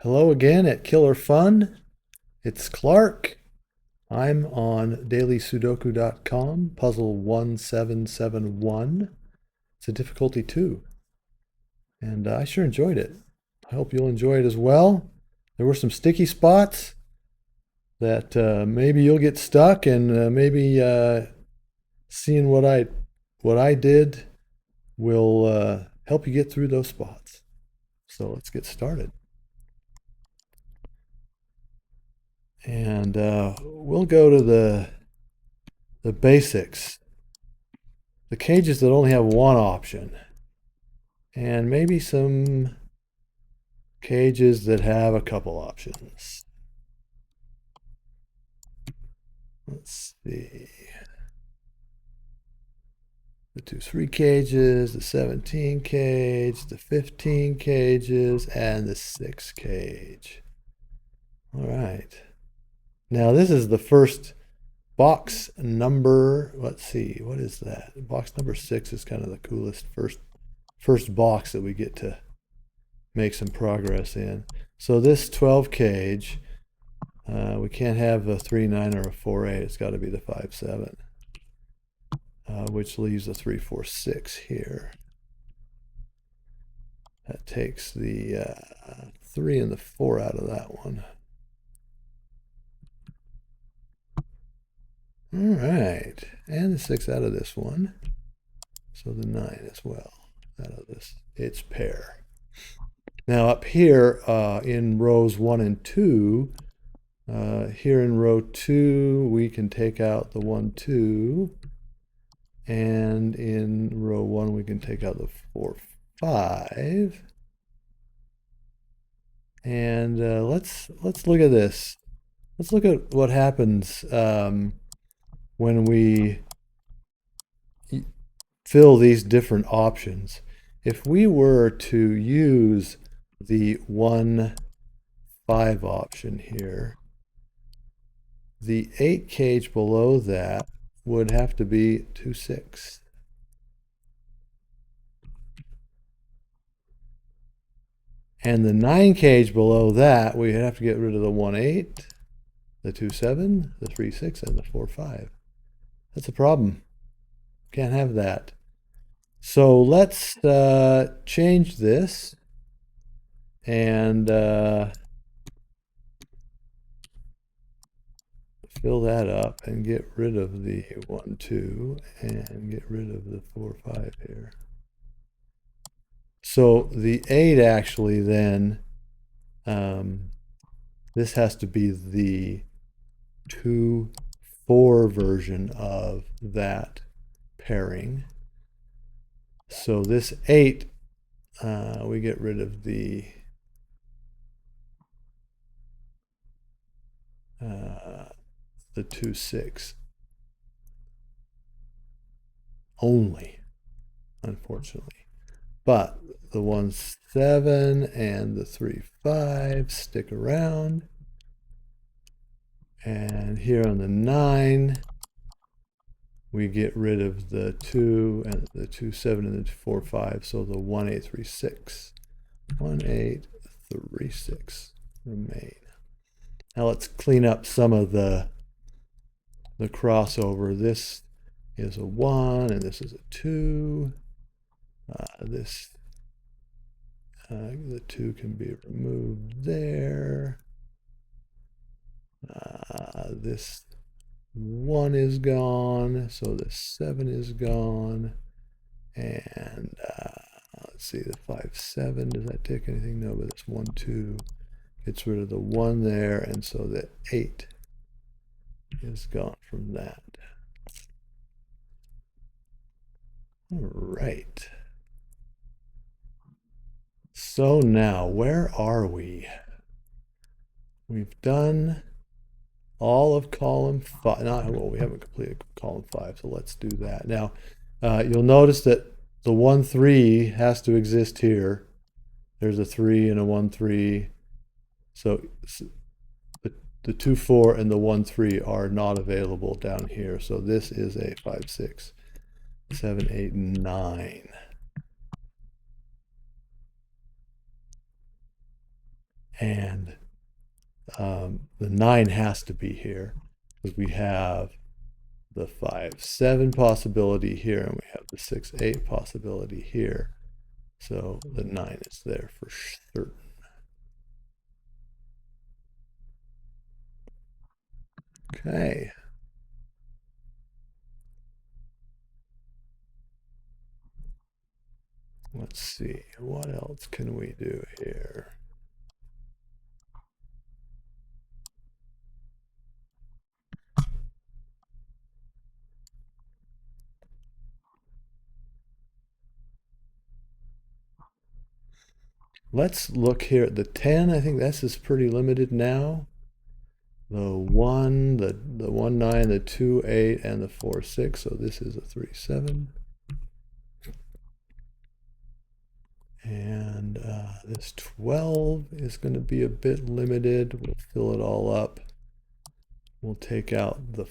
Hello again at Killer Fun. It's Clark. I'm on dailysudoku.com, puzzle 1771. It's a difficulty 2, and I sure enjoyed it. I hope you'll enjoy it as well. There were some sticky spots that maybe you'll get stuck, and maybe seeing what I did will help you get through those spots. So let's get started. And we'll go to the basics, the cages that only have one option, and maybe some cages that have a couple options. Let's see. The 2-3 cages, the 17 cage, the 15 cages, and the 6 cage. All right. Now this is the first box number. Let's see, what is that? Box number 6 is kind of the coolest first box that we get to make some progress in. So this 12 cage, we can't have a 3-9 or a 4-8. It's got to be the 5-7, which leaves a 3-4-6 here. That takes the 3 and the 4 out of that one. All right, and the 6 out of this one. So the 9 as well out of this its pair. Now up here in rows 1 and 2, here in row 2 we can take out the 1, 2, and in row 1 we can take out the 4, 5. And let's look at this. Let's look at what happens when we fill these different options. If we were to use the 1, 5 option here, the 8 cage below that would have to be 2, 6. And the 9 cage below that, we have to get rid of the 1, 8, the 2, 7, the 3, 6, and the 4, 5. That's a problem. Can't have that. So let's change this and fill that up and get rid of the 1, 2 and get rid of the 4, 5 here. So the 8 actually then, this has to be the 2, 4 version of that pairing. So this 8, we get rid of the 2, 6 only, unfortunately. But the 1, 7 and the 3, 5 stick around. And here on the 9, we get rid of the 2 and the 2, 7 and the 4, 5. So the 1, 8, 3, 6. 1, 8, 3, 6 remain. Now let's clean up some of the crossover. This is a 1 and this is a 2. The 2 can be removed there. This 1 is gone, so the 7 is gone. And let's see, the 5, 7, does that take anything? No, but it's 1, 2. Gets rid of the 1 there, and so the 8 is gone from that. All right. So now, where are we? We've done all of column 5. Well, we haven't completed column 5, so let's do that. Now, you'll notice that the 1, 3 has to exist here. There's a 3 and a 1, 3. So the 2, 4 and the 1, 3 are not available down here. So this is a 5, 6, 7, 8, 9. And the 9 has to be here because we have the 5-7 possibility here and we have the 6-8 possibility here. So the 9 is there for certain. Okay. Let's see, what else can we do here? Let's look here at the 10. I think this is pretty limited now. The 1, the 1, 9, the 2, 8, and the 4, 6. So this is a 3, 7. And this 12 is going to be a bit limited. We'll fill it all up. We'll take out the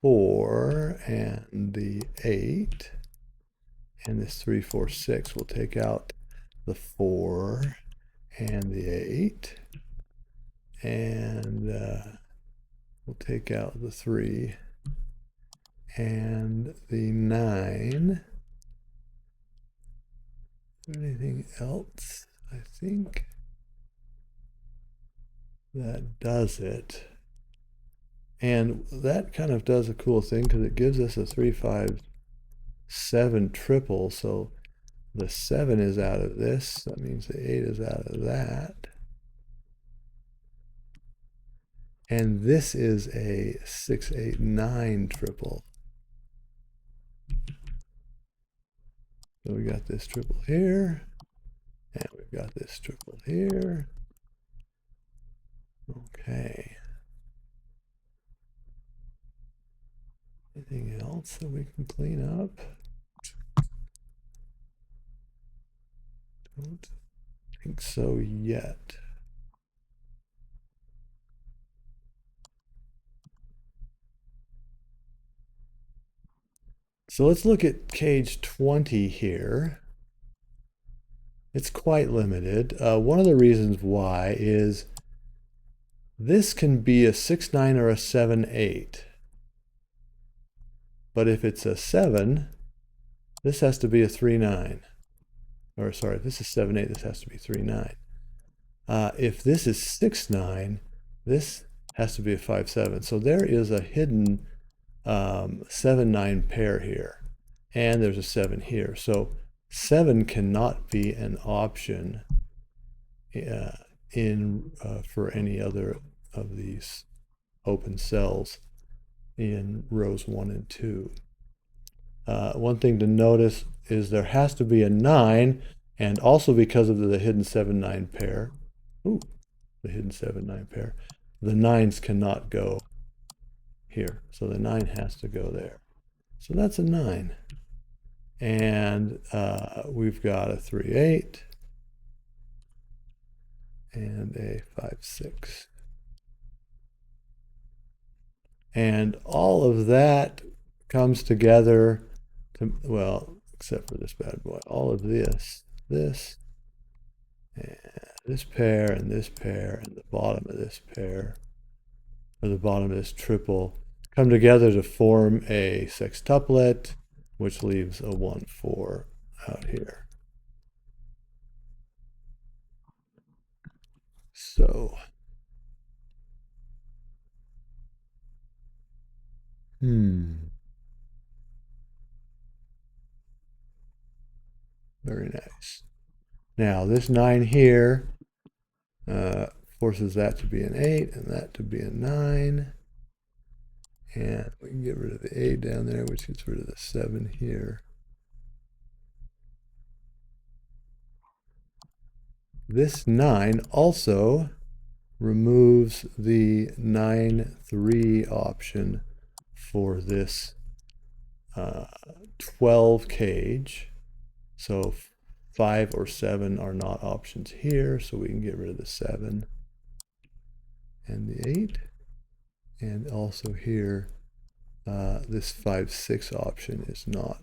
4 and the 8. And this 3, 4, 6. We'll take out the 4 and the 8. And we'll take out the 3 and the 9. Anything else? I think that does it. And that kind of does a cool thing because it gives us a 3, 5, 7 triple. So the 7 is out of this. That means the 8 is out of that. And this is a 6, 8, 9 triple. So we got this triple here, and we've got this triple here. Okay. Anything else that we can clean up? Don't think so yet. So let's look at cage 20 here. It's quite limited. One of the reasons why is this can be a 6, 9 or a 7, 8. But if it's a 7, this has to be a 3, 9. Or sorry, if this is 7, 8, this has to be 3, 9. If this is 6, 9, this has to be a 5, 7. So there is a hidden 7, 9 pair here. And there's a 7 here. So 7 cannot be an option for any other of these open cells in rows 1 and 2. One thing to notice is there has to be a 9, and also because of the hidden 7, 9 pair, the hidden 7, 9 pair, the 9s cannot go here. So the 9 has to go there. So that's a 9. And we've got a 3, 8 and a 5, 6. And all of that comes together to, well, except for this bad boy, all of this, and this pair, and this pair, and the bottom of this pair, or the bottom of this triple, come together to form a sextuplet, which leaves a 1, 4 out here. So, very nice. Now, this 9 here forces that to be an 8 and that to be a 9. And we can get rid of the 8 down there, which gets rid of the 7 here. This 9 also removes the 9, 3 option for this 12 cage. So 5 or 7 are not options here, so we can get rid of the 7 and the 8. And also here, this 5, 6 option is not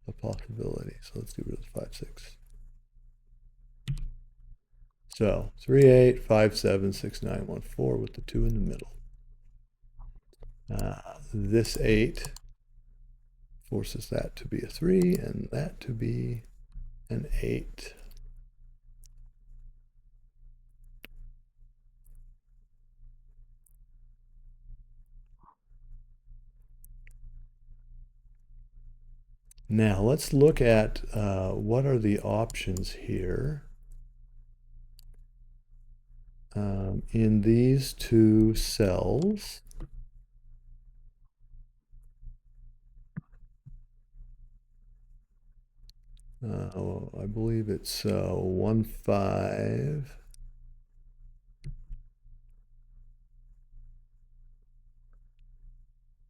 a possibility. So let's get rid of the 5, 6. So 3, 8, 5, 7, 6, 9, 1, 4 with the 2 in the middle. This 8 forces that to be a 3 and that to be an 8. Now let's look at what are the options here in these two cells. I believe it's 1, 5.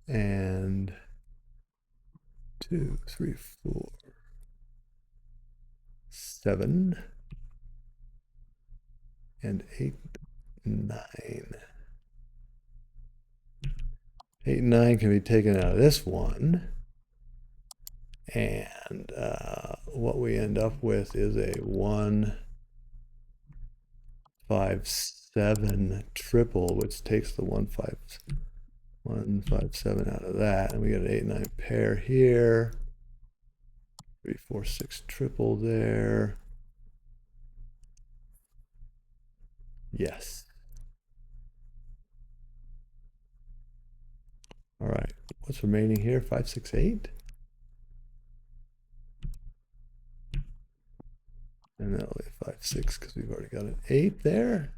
And 2, 3, 4, 7, and 8, 9. 8 and 9 can be taken out of this one. And what we end up with is a 1, 5, 7 triple, which takes the 1, 5, 7 out of that. And we get an 8, 9 pair here. 3, 4, 6 triple there. Yes. All right. What's remaining here? 5, 6, 8. And that'll be 5, 6 because we've already got an 8 there.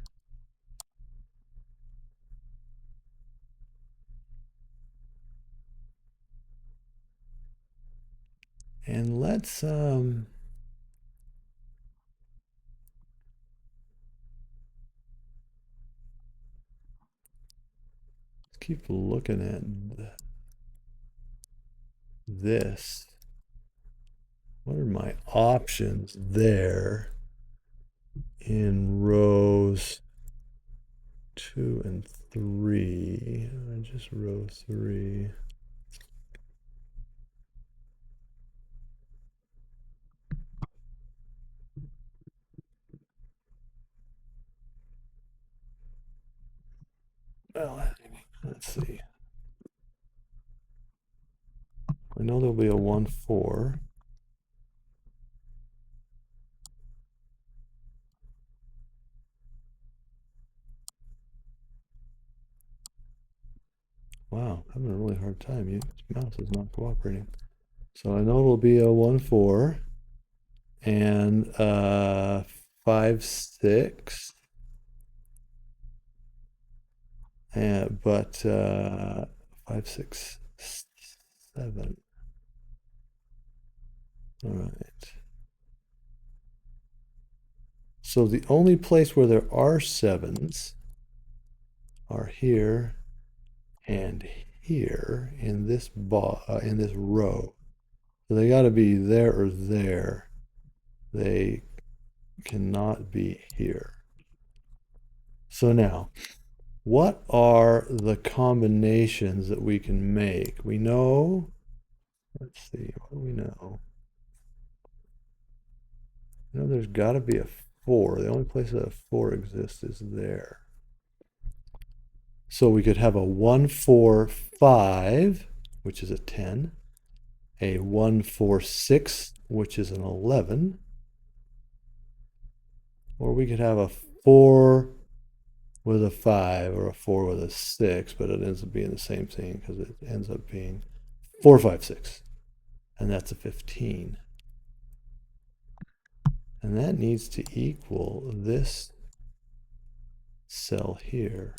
And let's keep looking at this. What are my options there in rows 2 and 3? Just row 3. Well, let's see. I know there'll be a 1, 4. Wow, I'm having a really hard time. Your mouse is not cooperating. So I know it'll be a 1, 4 and 5, 6. But 5, 6, 7. All right. So the only place where there are 7s are here and here in this row. So they got to be there or there. They cannot be here. So now, what are the combinations that we can make? We know, let's see, what do we know? You know, there's got to be a 4. The only place that a 4 exists is there. So we could have a 1, 4, 5, which is a 10, a 1, 4, 6, which is an 11, or we could have a 4 with a 5 or a 4 with a 6, but it ends up being the same thing because it ends up being 4, 5, 6, and that's a 15. And that needs to equal this cell here.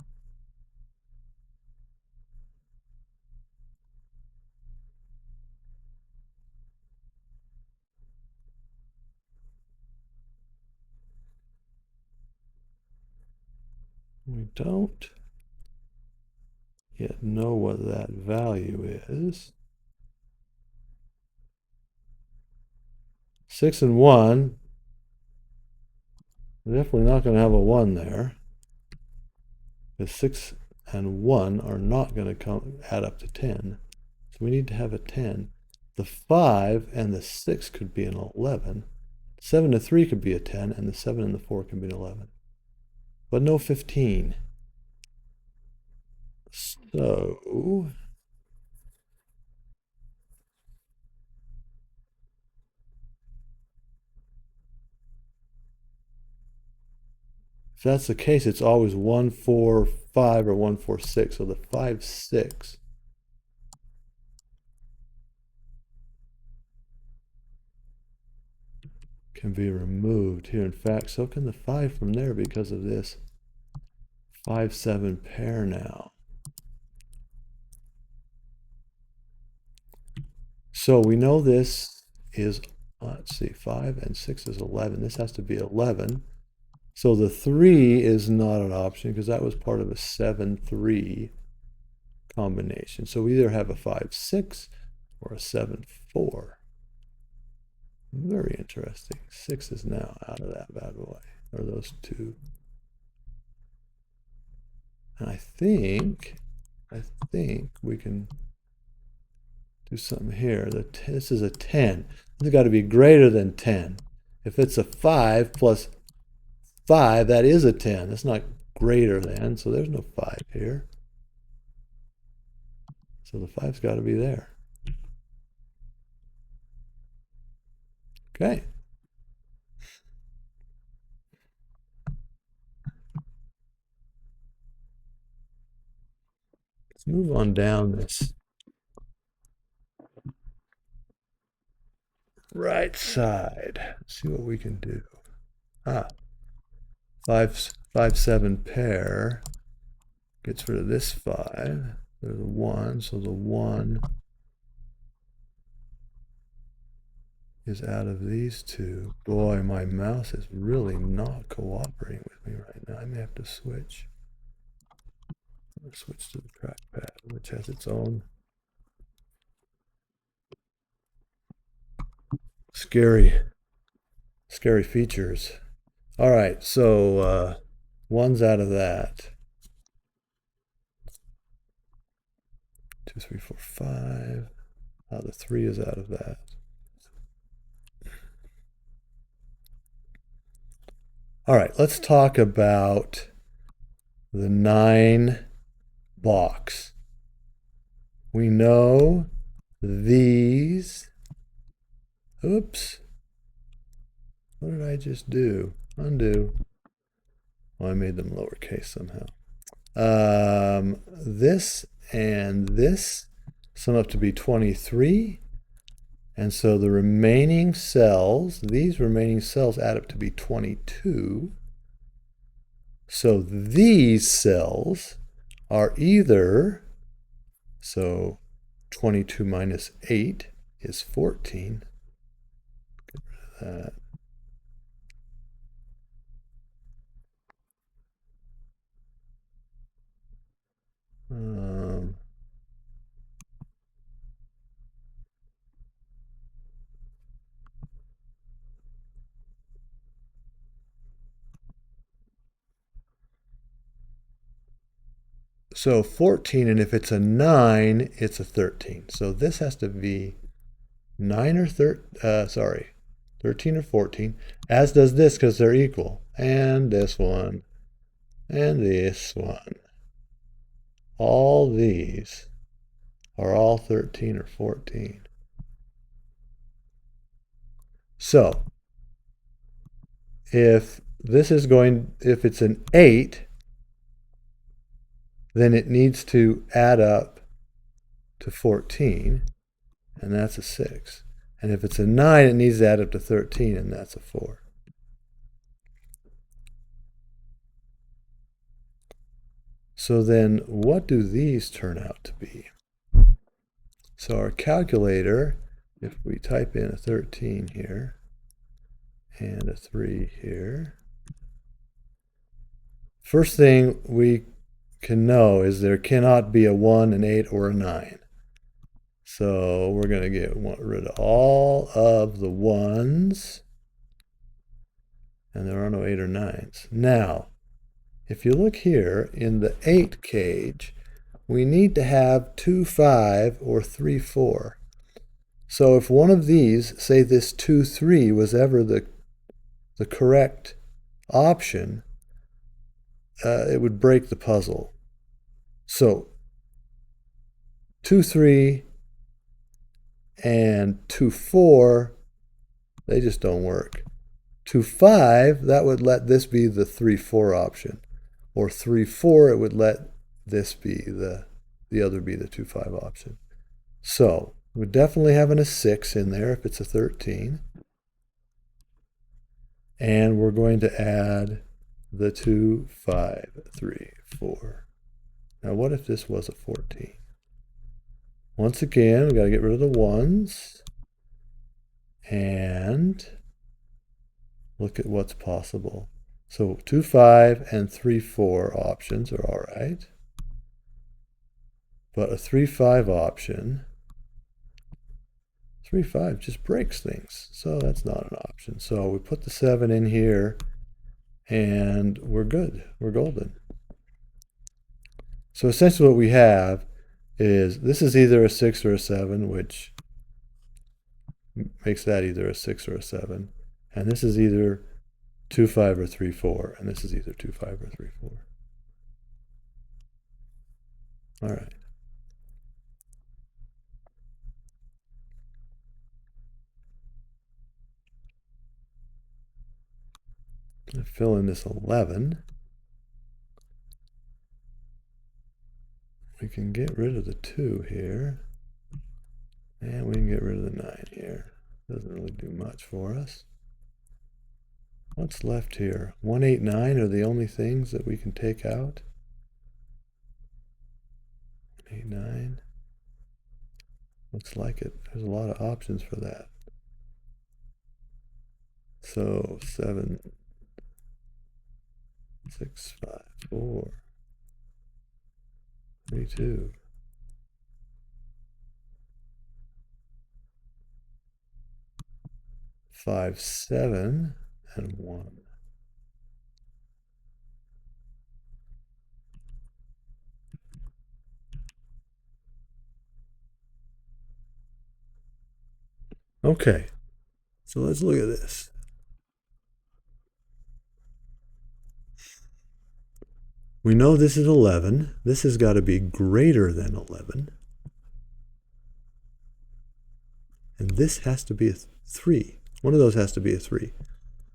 We don't yet know what that value is. 6 and 1, we're definitely not going to have a 1 there. Because 6 and 1 are not going to add up to 10. So we need to have a 10. The 5 and the 6 could be an 11. 7 and 3 could be a 10, and the 7 and the 4 can be an 11. but no 15. So if that's the case, it's always 1, 4, 5 or 1, 4, 6. So the 5, 6 can be removed here. In fact, so can the 5 from there because of this 5, 7 pair now. So we know this is, let's see, 5 and 6 is 11. This has to be 11. So the 3 is not an option because that was part of a 7-3 combination. So we either have a 5-6 or a 7-4. Very interesting. 6 is now out of that bad boy, or those two. And I think we can do something here. This is a 10. This has got to be greater than 10. If it's a 5 plus 5, that is a 10. It's not greater than, so there's no 5 here. So the 5's got to be there. Okay. Let's move on down this right side. Let's see what we can do. 5, 7 pair gets rid of this 5. There's a 1, so the 1 is out of these two. Boy, my mouse is really not cooperating with me right now. I may have to switch. I'll switch to the trackpad, which has its own scary features. All right, so 1's out of that. 2, 3, 4, 5. The 3 is out of that. All right, let's talk about the 9 box. We know these. Oops. What did I just do? Undo. Oh, I made them lowercase somehow. This and this sum up to be 23. And so the remaining cells, these remaining cells add up to be 22. So these cells are either, so 22 minus 8 is 14. Get rid of that. So 14, and if it's a 9, it's a 13. So this has to be 9 or 13 or 14, as does this because they're equal. And this one, and this one. All these are all 13 or 14. So if it's an 8, then it needs to add up to 14, and that's a 6. And if it's a 9, it needs to add up to 13, and that's a 4. So then what do these turn out to be? So our calculator, if we type in a 13 here and a 3 here, first thing we can know is there cannot be a 1, an 8, or a 9. So we're going to get rid of all of the 1s, and there are no 8 or 9s. Now, if you look here in the 8 cage, we need to have 2, 5 or 3, 4. So if one of these, say this 2, 3, was ever the correct option, it would break the puzzle. So 2, 3 and 2, 4, they just don't work. 2, 5, that would let this be the 3, 4 option. Or 3, 4, it would let this be the other be the 2, 5 option. So we're definitely having a 6 in there if it's a 13. And we're going to add the 2, 5, 3, 4. Now what if this was a 14? Once again, we've got to get rid of the 1s. And look at what's possible. So 2, 5 and 3, 4 options are all right. But a 3, 5 option, 3, 5 just breaks things. So that's not an option. So we put the 7 in here and we're good. We're golden. So essentially what we have is this is either a 6 or a 7, which makes that either a 6 or a 7. And this is either 2, 5 or 3, 4. And this is either 2, 5 or 3, 4. All right. I'm going to fill in this 11. We can get rid of the 2 here. And we can get rid of the 9 here. Doesn't really do much for us. What's left here? 1, 8, 9 are the only things that we can take out. 8, 9. Looks like it. There's a lot of options for that. So 7, 6, 5, 4, 3, 2. 5, 7, and 1. Okay, so let's look at this. We know this is 11. This has got to be greater than 11. And this has to be a 3. One of those has to be a 3.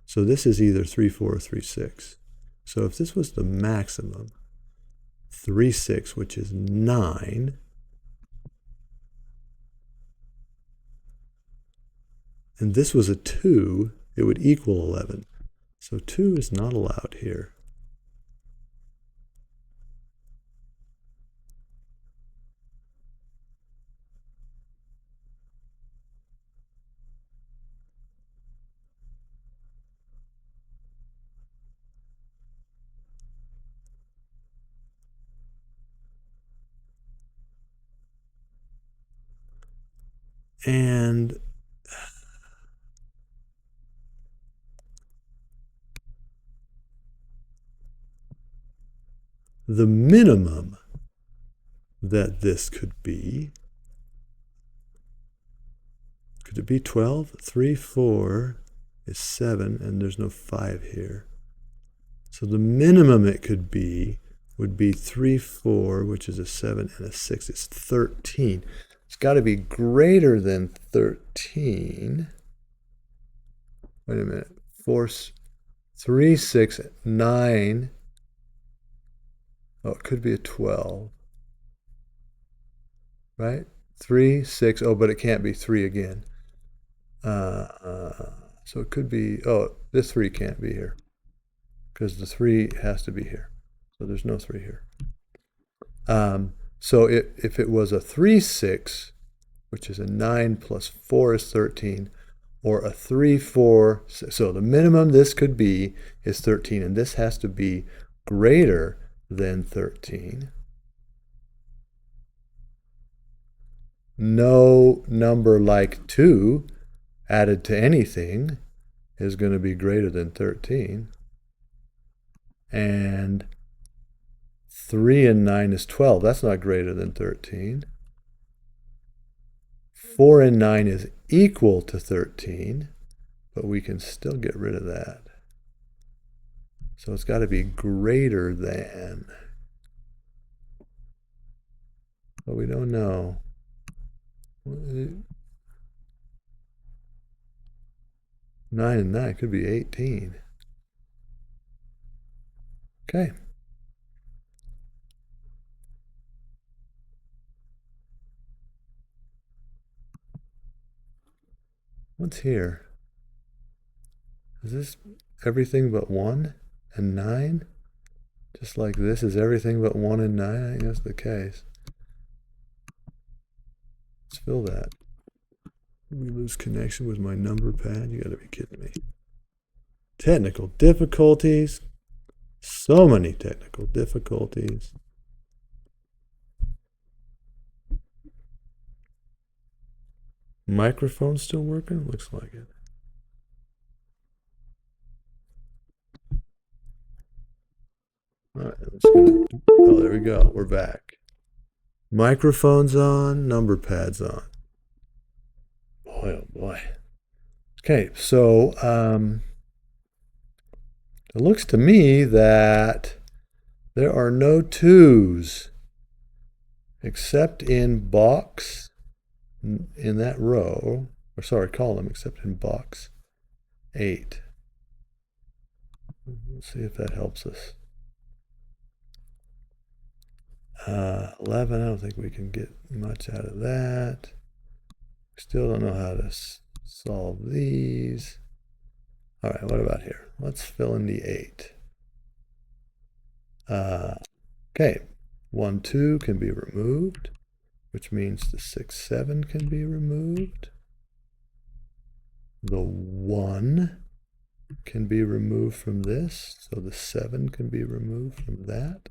So this is either 3, 4 or 3, 6. So if this was the maximum, 3, 6, which is 9, and this was a 2, it would equal 11. So 2 is not allowed here. And the minimum that this could be, could it be 12? 3, 4 is 7, and there's no 5 here. So the minimum it could be would be 3, 4, which is a 7 and a 6. It's 13. It's got to be greater than 13. Wait a minute. 4, 3, 6, 9. Oh, it could be a 12. Right? 3, 6. Oh, but it can't be 3 again. So it could be, oh, this 3 can't be here. Because the 3 has to be here. So there's no 3 here. So if it was a 3, 6, which is a 9 plus 4 is 13, or a 3, 4, 6, so the minimum this could be is 13, and this has to be greater than 13. No number like 2 added to anything is going to be greater than 13. And 3 and 9 is 12. That's not greater than 13. 4 and 9 is equal to 13, but we can still get rid of that. So it's got to be greater than. But we don't know. 9 and 9 could be 18. Okay. What's here? Is this everything but 1 and 9? Just like this is everything but 1 and 9? I think that's the case. Let's fill that. We lose connection with my number pad? You gotta be kidding me. Technical difficulties. So many technical difficulties. Microphone still working? Looks like it. All right, oh, there we go. We're back. Microphone's on, number pad's on. Boy, oh boy. Okay, so it looks to me that there are no 2's except in box, in that row, or sorry, column, except in box 8. Let's see if that helps us. 11, I don't think we can get much out of that. Still don't know how to solve these. All right, what about here? Let's fill in the 8. Okay, 1, 2 can be removed, which means the 6, 7 can be removed. The 1 can be removed from this, so the 7 can be removed from that.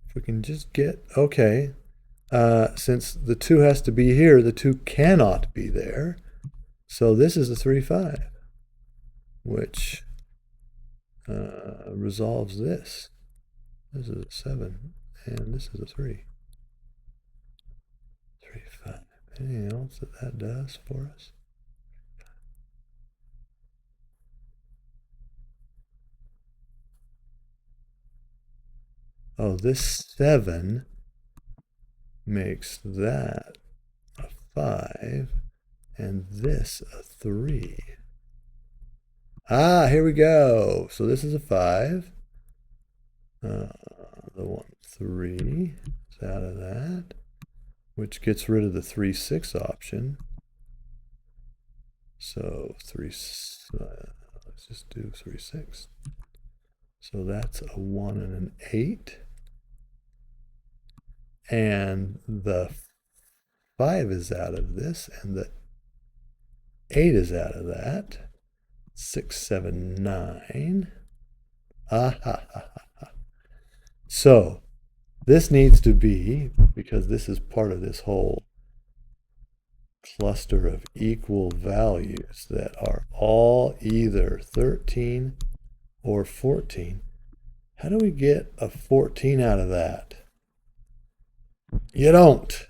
If we can just get, okay, since the 2 has to be here, the 2 cannot be there. So this is a 3, 5, which resolves this. This is a 7, and this is a 3. 3, 5. Anything else that does for us? Oh, this 7 makes that a 5, and this a 3. Ah, here we go. So this is a 5. The 1, 3 is out of that, which gets rid of the 3, 6 option. So 3, let's just do 3, 6. So that's a 1 and an 8. And the 5 is out of this, and the 8 is out of that. 6, 7, 9. Ah, ha, ha, ha. So this needs to be, because this is part of this whole cluster of equal values that are all either 13 or 14. How do we get a 14 out of that? You don't.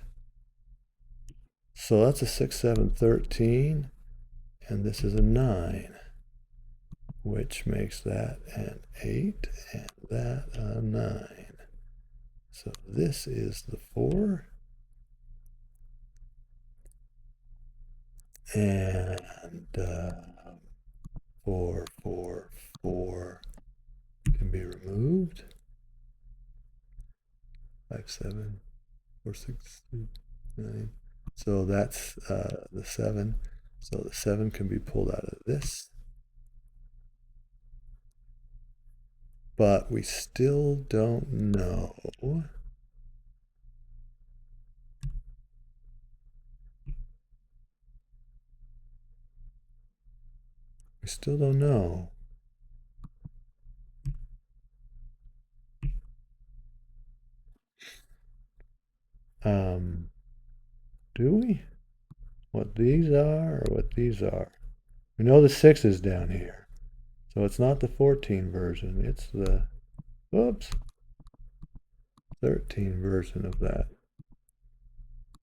So that's a 6, 7, 13, and this is a 9, which makes that an 8 and that a 9. So this is the 4, and 4, 4, 4 can be removed. 5, 7, 4, 6, 9. So that's the 7. So the 7 can be pulled out of this. But we still don't know. We still don't know. Do we? What these are or what these are? We know the 6 is down here. So it's not the 14 version. It's the, whoops, 13 version of that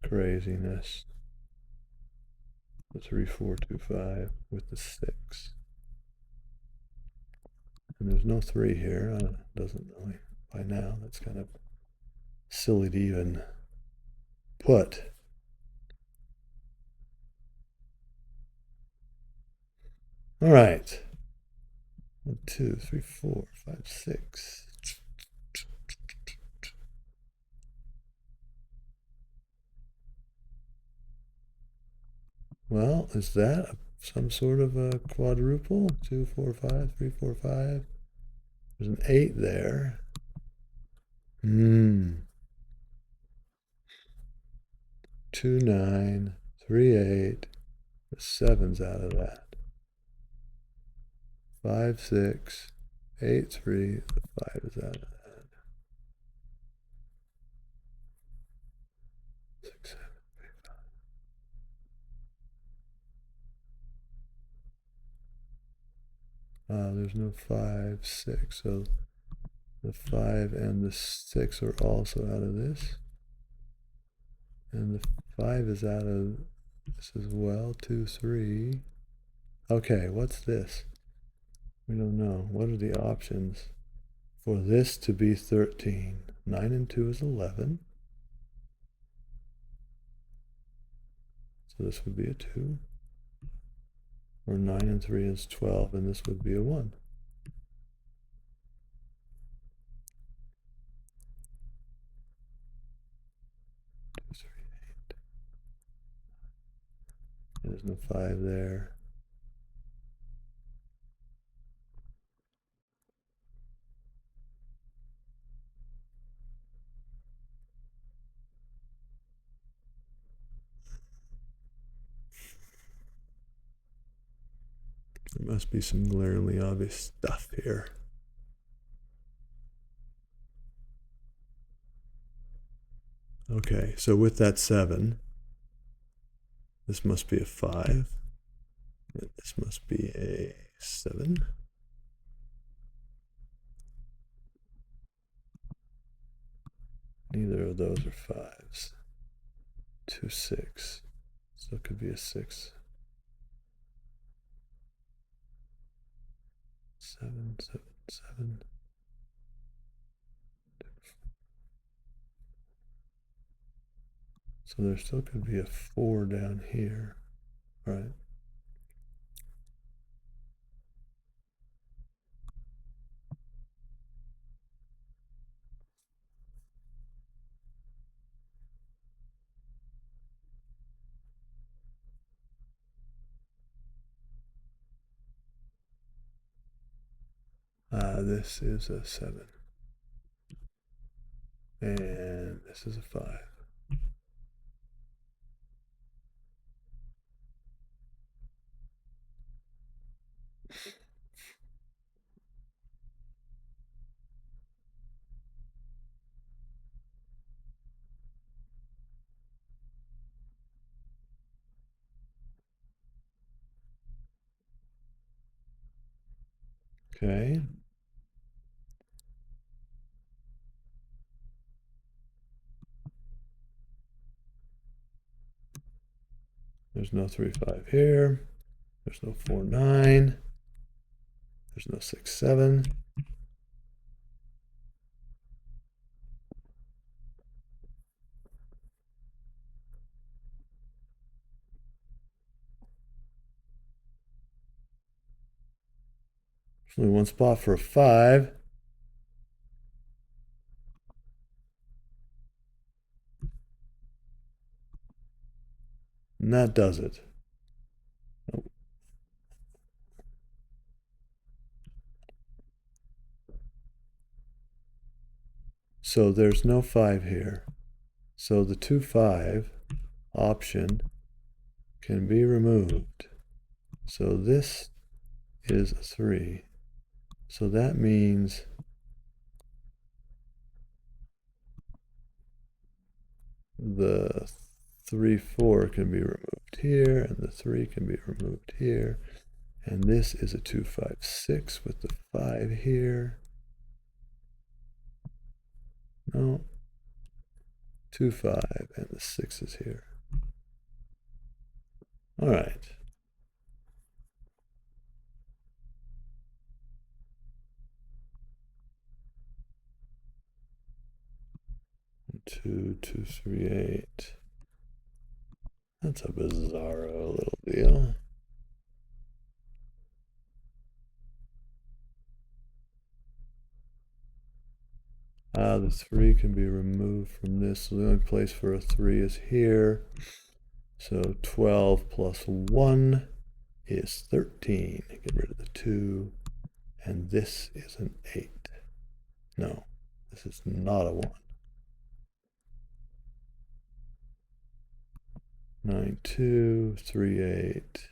craziness. The 3, 4, 2, 5 with the 6. And there's no 3 here. Doesn't really, by now, that's kind of silly to even put. All right. 1, 2, 3, 4, 5, 6. Well, is that some sort of a quadruple? 2, 4, 5, 3, 4, 5. There's an 8 there. 2, 9, 3, 8. The 7's out of that. 5, 6, 8, 3. The 5 is out of that. 6, 7, 3, 5. There's no 5, 6. So the 5 and the 6 are also out of this. And the 5 is out of this as well. 2, 3. Okay, what's this? We don't know. What are the options for this to be 13? 9 and 2 is 11. So this would be a 2. Or 9 and 3 is 12, and this would be a 1. 2, 3, 8. There's no 5 there. There must be some glaringly obvious stuff here. Okay, so with that 7, this must be a 5. And this must be a 7. Neither of those are 5s. 2, 6. So it could be a 6. 7, 7, 7. So there still could be a 4 down here, right? This is a 7. And this is a 5. Okay. There's no 3, 5 here. There's no 4, 9. There's no 6, 7. There's only one spot for a 5. And that does it. So there's no 5 here. So the 2, 5 option can be removed. So this is a 3. So that means the 3, 4 can be removed here, and the 3 can be removed here. And this is a 2, 5, 6 with the 5 here. No. 2, 5, and the 6 is here. All right. 2238. That's a bizarro little deal. The 3 can be removed from this, so the only place for a 3 is here. So 12 plus 1 is 13. Get rid of the 2. And this is an 8. No, this is not a 1. 9, 2, 3, 8.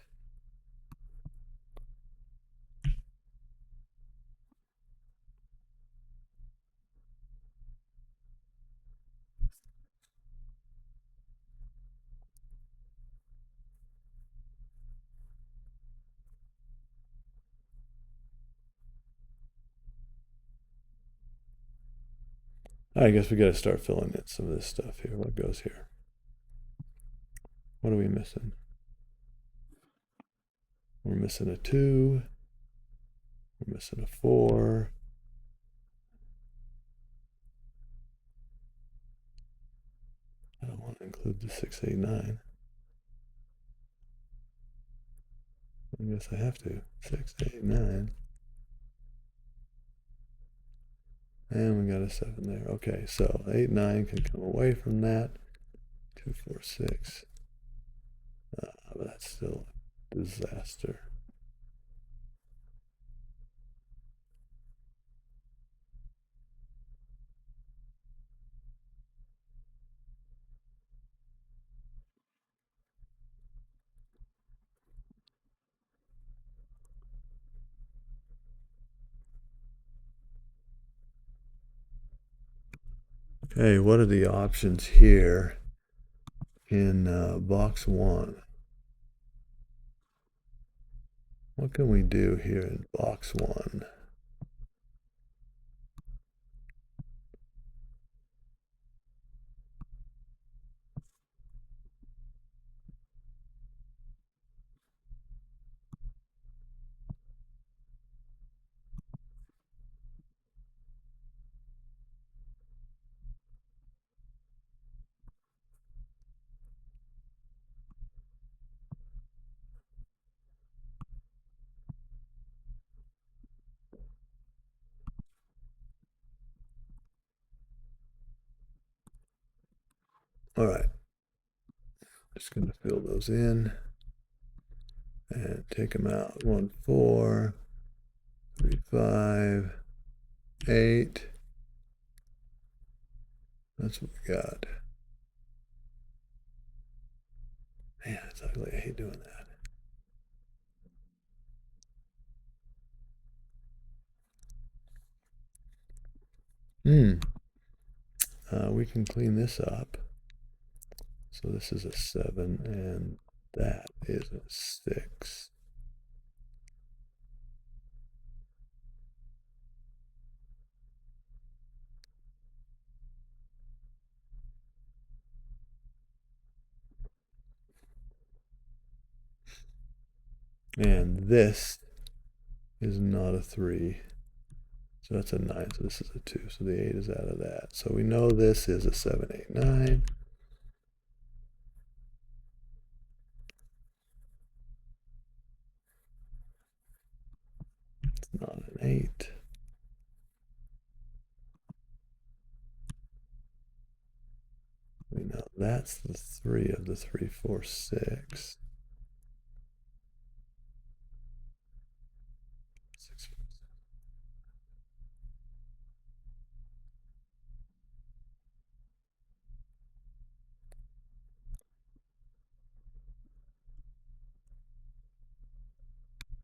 I guess we got to start filling in some of this stuff here. What goes here? What are we missing? We're missing a 2. We're missing a 4. I don't want to include the 6, 8, 9. I guess I have to. 6, 8, 9. And we got a 7 there. Okay, so 8, 9 can come away from that. 2, 4, 6. But that's still a disaster. Okay, what are the options here in box 1? What can we do here in box 1? All right, just going to fill those in and take them out. 1, 4, 3, 5, 8. That's what we got. Man, it's ugly. I hate doing that. We can clean this up. So this is a 7, and that is a 6. And this is not a 3. So that's a 9. So this is a 2. So the 8 is out of that. So we know this is a 7, 8, 9. It's not an 8. We know that's the 3 of the 3, 4, 6. 6.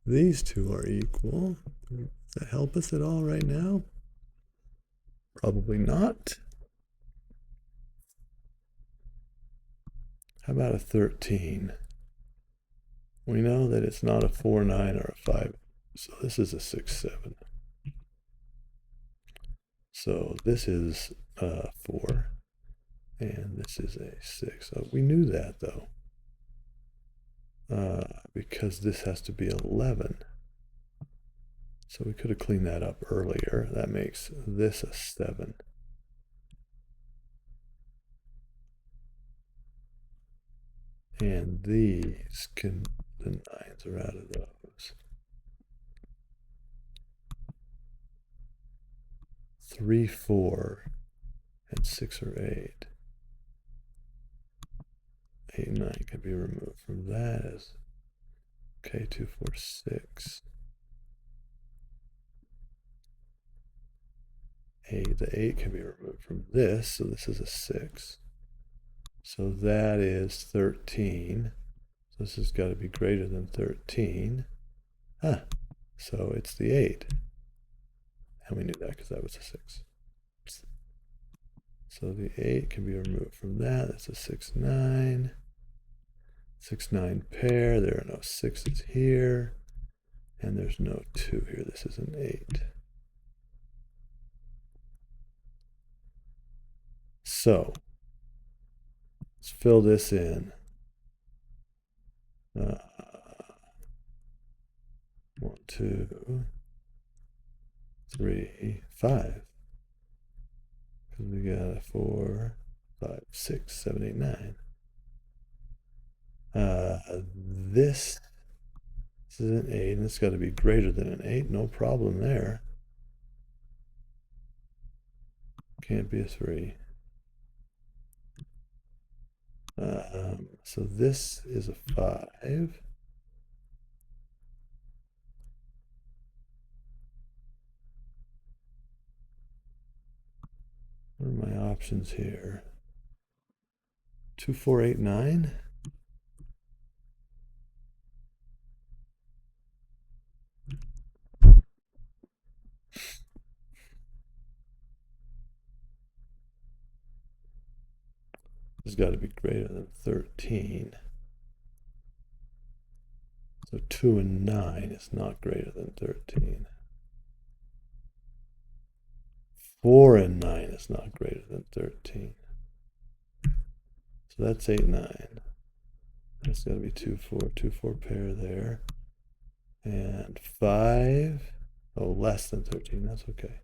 These two are equal. Does that help us at all right now? Probably not. How about a 13? We know that it's not a 4, 9, or a 5. So this is a 6, 7. So this is 4. And this is a 6. So we knew that, though. Because this has to be 11. So we could have cleaned that up earlier. That makes this a 7. And these can, the 9s are out of those. 3, 4, and 6 or 8. 8 and 9 can be removed from that as okay, 2, 4, 6. 8, the 8 can be removed from this, so this is a 6. So that is 13. So this has got to be greater than 13. So it's the 8. And we knew that because that was a 6. So the 8 can be removed from that. That's a 6, 9. 6, 9 pair. There are no 6s here. And there's no 2 here. This is an 8. So let's fill this in. 1, 2, 3, 5. Because we got a 4, 5, 6, 7, 8, 9. This is an 8, and it's got to be greater than an 8. No problem there. Can't be a 3. So this is a 5. What are my options here? 2, 4, 8, 9. This has got to be greater than 13. So 2 and 9 is not greater than 13. 4 and 9 is not greater than 13. So that's 8, 9. That's got to be 2, 4, 2, 4 pair there. And 5, oh, less than 13, that's okay.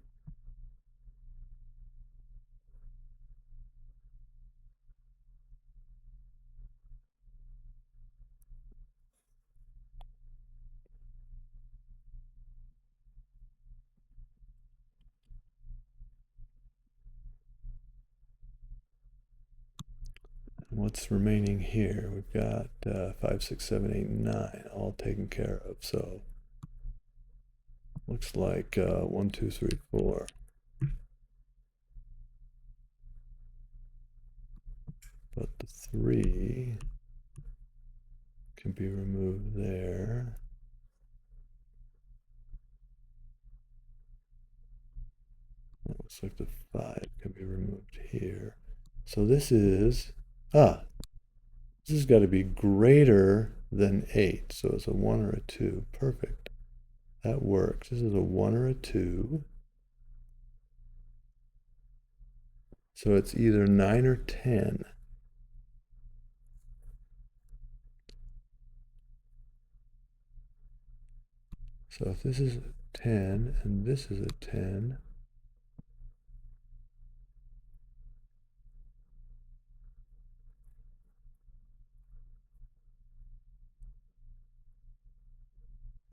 What's remaining here? We've got 5, 6, 7, 8, 9 all taken care of. So looks like 1, 2, 3, 4. But the 3 can be removed there. It looks like the 5 can be removed here. So this is, this has got to be greater than 8. So it's a 1 or a 2. Perfect. That works. This is a 1 or a 2. So it's either 9 or 10. So if this is a 10 and this is a 10,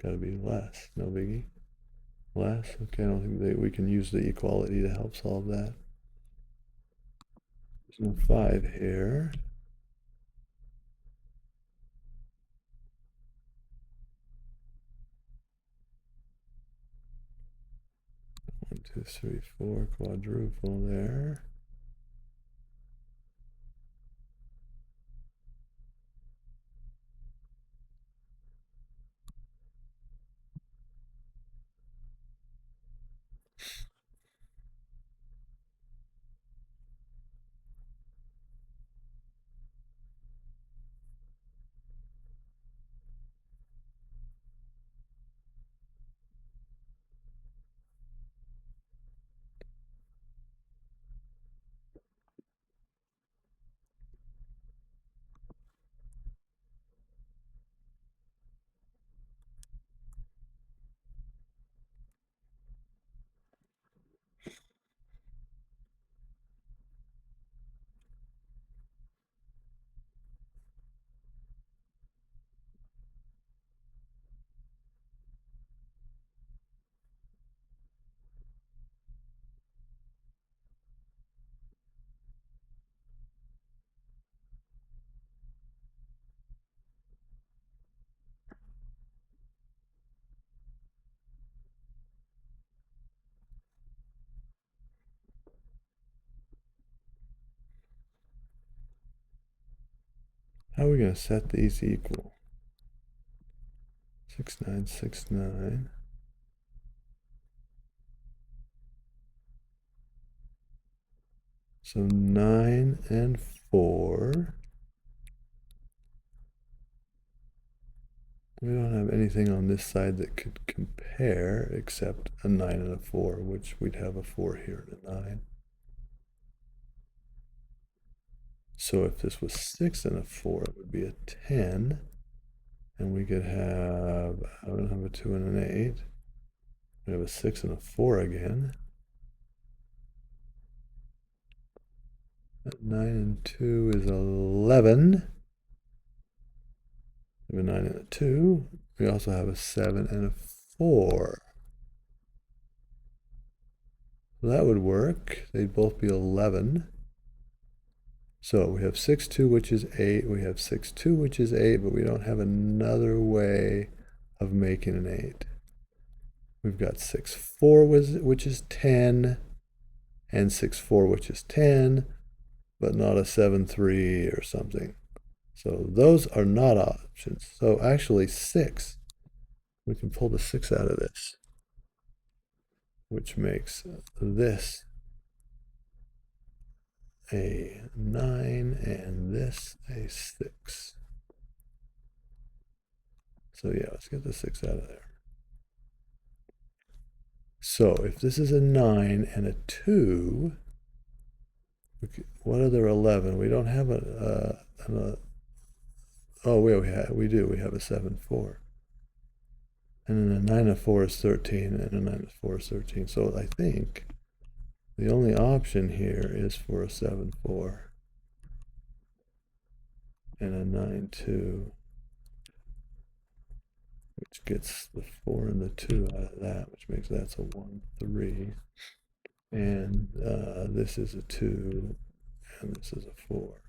gotta be less, no biggie. Less, okay, I don't think that we can use the equality to help solve that. There's no 5 here. One, two, three, 4, quadruple there. How are we going to set these equal? 6, 9, 6, 9. So 9 and 4. We don't have anything on this side that could compare except a 9 and a 4, which we'd have a 4 here and a 9. So if this was 6 and a 4, it would be a 10. And we could have, I don't have a 2 and an 8. We have a 6 and a 4 again. 9 and 2 is 11. We have a 9 and a 2. We also have a 7 and a 4. So that would work. They'd both be 11. So we have 6, 2, which is 8. We have 6, 2, which is 8, but we don't have another way of making an 8. We've got 6, 4, which is 10, and 6, 4, which is 10, but not a 7, 3 or something. So those are not options. So actually 6, we can pull the 6 out of this, which makes this a 9 and this a 6. So yeah, let's get the 6 out of there. So if this is a 9 and a 2, what other 11? We don't have oh, we do. We have a 7, 4. And then a 9 and 4 is 13, and a 9 and 4 is 13. So I think the only option here is for a 7, 4 and a 9, 2, which gets the 4 and the 2 out of that, which makes that a 1, 3. And this is a 2, and this is a 4.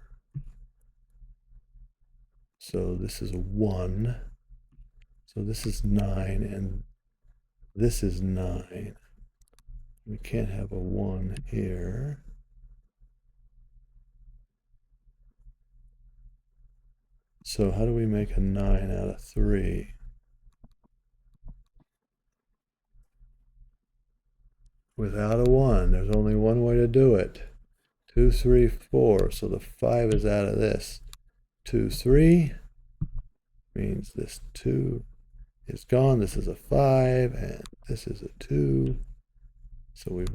So this is a 1. So this is 9, and this is 9. We can't have a 1 here. So how do we make a 9 out of 3? Without a 1, there's only one way to do it. 2, 3, 4. So the 5 is out of this. 2, 3 means this 2 is gone. This is a 5, and this is a 2. So we've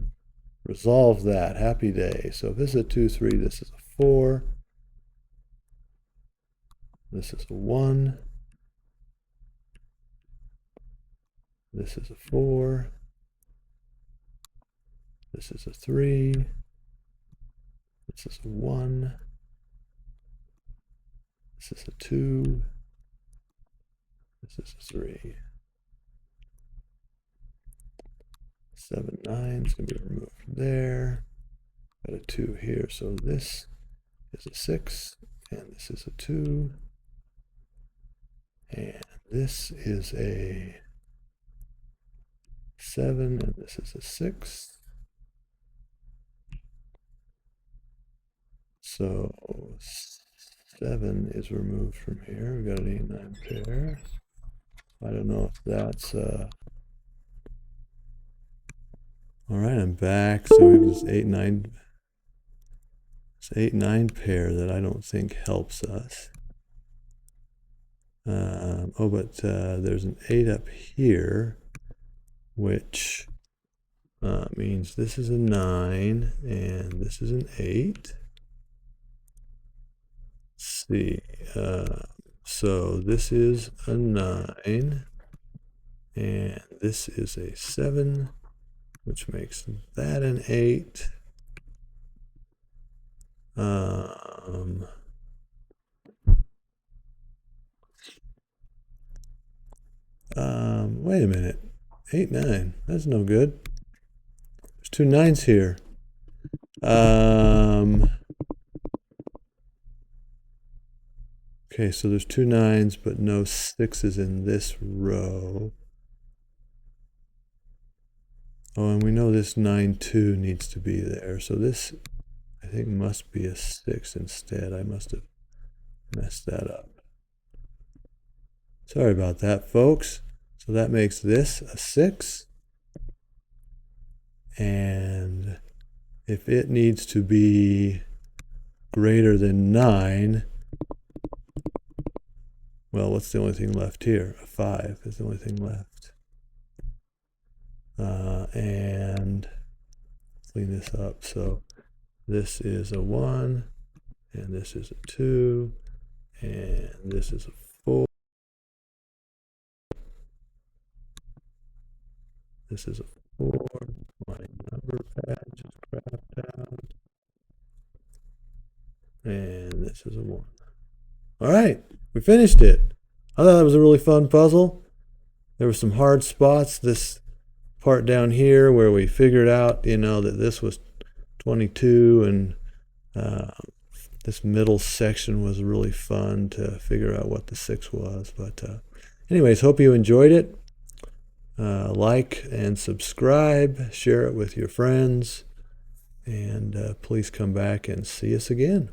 resolved that. Happy day. So if this is a 2, 3, this is a 4. This is a 1. This is a 4. This is a 3. This is a 1. This is a 2. This is a 3. 7, 9 is going to be removed from there. Got a 2 here. So this is a 6, and this is a 2. And this is a 7, and this is a 6. So 7 is removed from here. We've got an 8, 9 pair. I don't know if that's all right, I'm back. So we have this 8, 9. This 8, 9 pair that I don't think helps us. But there's an 8 up here, which means this is a 9 and this is an 8. Let's see. So this is a 9 and this is a 7, which makes that an 8. Wait a minute. 8, 9. That's no good. There's 2 9s here. Okay, so there's 2 9s, but no 6s in this row. Oh, and we know this 9, 2 needs to be there. So this, I think, must be a 6 instead. I must have Messed that up. Sorry about that, folks. So that makes this a 6. And if it needs to be greater than 9, well, what's the only thing left here? A 5 is the only thing left. And clean this up. So this is a 1, and this is a 2, and this is a 4. This is a 4. My number pad just crapped out. And this is a 1. All right, we finished it. I thought that was a really fun puzzle. There were some hard spots. This part down here where we figured out, that this was 22, and this middle section was really fun to figure out what the 6 was. But anyways, hope you enjoyed it. Like and subscribe, share it with your friends, and please come back and see us again.